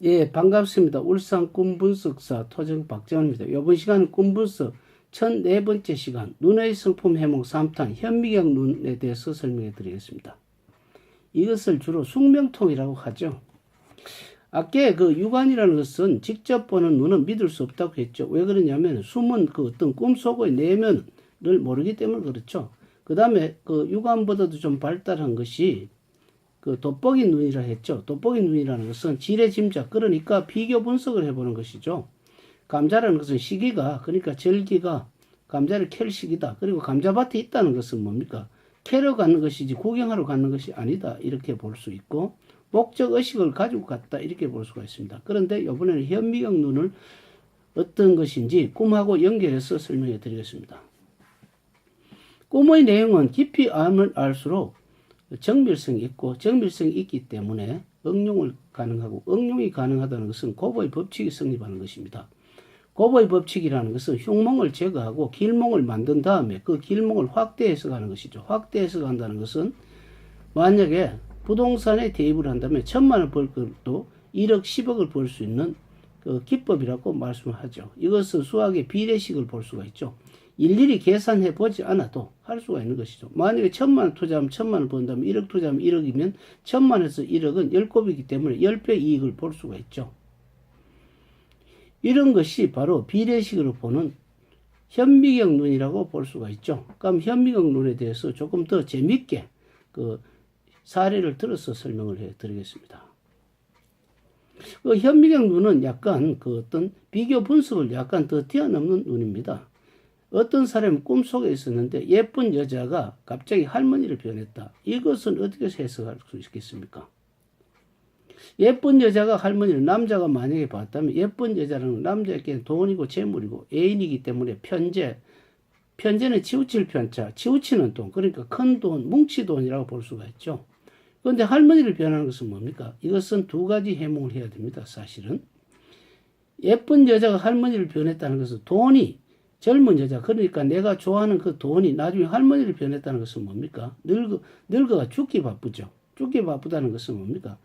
예, 반갑습니다. 울산 꿈분석사 토정 박정원입니다. 이번 시간은 꿈분석 1004번째 시간 눈의 성품 해몽 3탄 현미경 눈에 대해서 설명해 드리겠습니다. 이것을 주로 숙명통이라고 하죠. 아까 그 육안이라는 것은 직접 보는 눈은 믿을 수 없다고 했죠. 왜 그러냐면 숨은 그 어떤 꿈속의 내면을 모르기 때문에 그렇죠. 그 다음에 그 육안보다도 좀 발달한 것이 그 돋보기 눈이라 했죠. 돋보기 눈이라는 것은 질의 짐작, 그러니까 비교 분석을 해보는 것이죠. 감자라는 것은 시기가, 그러니까 절기가 감자를 캘 시기다. 그리고 감자밭에 있다는 것은 뭡니까? 캐러 가는 것이지 구경하러 가는 것이 아니다. 이렇게 볼 수 있고, 목적 의식을 가지고 갔다. 이렇게 볼 수가 있습니다. 그런데 이번에는 현미경 눈을 어떤 것인지 꿈하고 연결해서 설명해 드리겠습니다. 꿈의 내용은 깊이 알면 알수록 정밀성이 있고, 정밀성이 있기 때문에 응용을 가능하고, 응용이 가능하다는 것은 고보의 법칙이 성립하는 것입니다. 고보의 법칙이라는 것은 흉몽을 제거하고 길몽을 만든 다음에 그 길몽을 확대해서 가는 것이죠. 확대해서 간다는 것은 만약에 부동산에 대입을 한다면 1,000만 원 벌 것도 1억, 10억을 벌 수 있는 그 기법이라고 말씀을 하죠. 이것은 수학의 비례식을 볼 수가 있죠. 일일이 계산해 보지 않아도 할 수가 있는 것이죠. 만약에 1,000만 원 투자하면 1,000만 원 번다면 1억 투자하면 1억이면 1,000만 원에서 1억은 10곱이기 때문에 10배 이익을 볼 수가 있죠. 이런 것이 바로 비례식으로 보는 현미경 눈이라고 볼 수가 있죠. 그럼 현미경 눈에 대해서 조금 더 재밌게 그 사례를 들어서 설명을 해 드리겠습니다. 그 현미경 눈은 약간 그 어떤 비교 분석을 약간 더 뛰어넘는 눈입니다. 어떤 사람이 꿈속에 있었는데 예쁜 여자가 갑자기 할머니를 변했다. 이것은 어떻게 해석할 수 있겠습니까? 예쁜 여자가 할머니를 남자가 만약에 봤다면 예쁜 여자는 남자에게는 돈이고 재물이고 애인이기 때문에 편제는 치우칠 편자, 치우치는 돈, 그러니까 큰 돈, 뭉치돈이라고 볼 수가 있죠. 그런데 할머니를 변하는 것은 뭡니까? 이것은 두 가지 해몽을 해야 됩니다. 사실은 예쁜 여자가 할머니를 변했다는 것은 돈이 젊은 여자, 그러니까 내가 좋아하는 그 돈이 나중에 할머니를 변했다는 것은 뭡니까? 늙어가 죽기 바쁘죠. 죽기 바쁘다는 것은 뭡니까?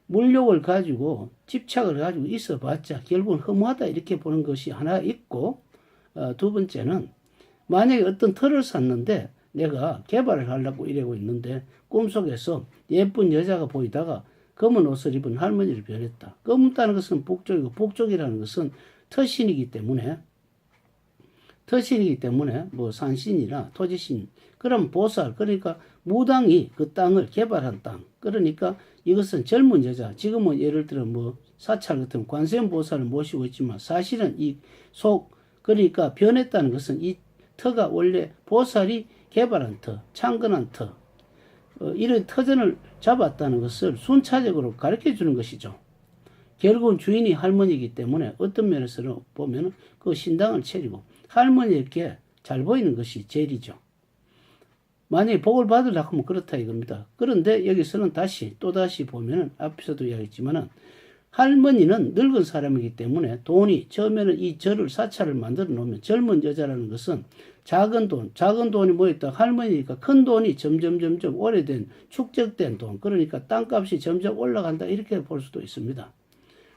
물욕을 가지고 집착을 가지고 있어봤자 결국은 허무하다 이렇게 보는 것이 하나 있고, 두 번째는 만약에 어떤 터를 샀는데 내가 개발을 하려고 이러고 있는데 꿈속에서 예쁜 여자가 보이다가 검은 옷을 입은 할머니를 변했다. 검다는 것은 복족이고 복족이라는 것은 터신이기 때문에 뭐 산신이나 토지신, 그럼 보살, 그러니까 무당이 그 땅을 개발한 땅, 그러니까 이것은 젊은 여자, 지금은 예를 들어 뭐 사찰 같은 관세음 보살을 모시고 있지만 사실은 이 그러니까 변했다는 것은 이 터가 원래 보살이 개발한 터, 창건한 터, 이런 터전을 잡았다는 것을 순차적으로 가르쳐 주는 것이죠. 결국은 주인이 할머니이기 때문에 어떤 면에서 보면 그 신당을 차리고 할머니에게 잘 보이는 것이 제일이죠. 만약에 복을 받으려고 하면 그렇다 이겁니다. 그런데 여기서는 또다시 보면은 앞에서도 이야기했지만은 할머니는 늙은 사람이기 때문에 돈이 처음에는 이 절을 사찰을 만들어 놓으면 젊은 여자라는 것은 작은 돈이 모였다 할머니니까 큰 돈이 점점 오래된 축적된 돈, 그러니까 땅값이 점점 올라간다 이렇게 볼 수도 있습니다.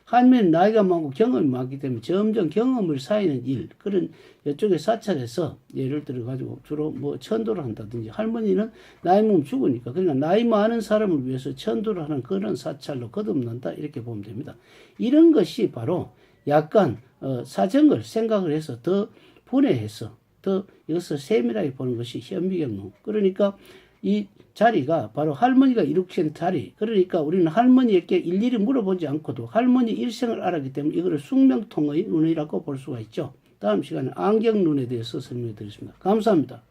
할머니는 나이가 많고 경험이 많기 때문에 점점 경험을 쌓이는 일, 그런 이쪽에 사찰에서 예를 들어 가지고 주로 뭐 천도를 한다든지, 할머니는 나이 먹으면 죽으니까 그러니까 나이 많은 사람을 위해서 천도를 하는 그런 사찰로 거듭난다 이렇게 보면 됩니다. 이런 것이 바로 약간 사정을 생각을 해서 더 분해해서 더 이것을 세밀하게 보는 것이 현미경 눈. 그러니까 이 자리가 바로 할머니가 일으킨 자리, 그러니까 우리는 할머니에게 일일이 물어보지 않고도 할머니 일생을 알았기 때문에 이거를 숙명통의 눈이라고 볼 수가 있죠. 다음 시간에 안경 눈에 대해서 설명해 드리겠습니다. 감사합니다.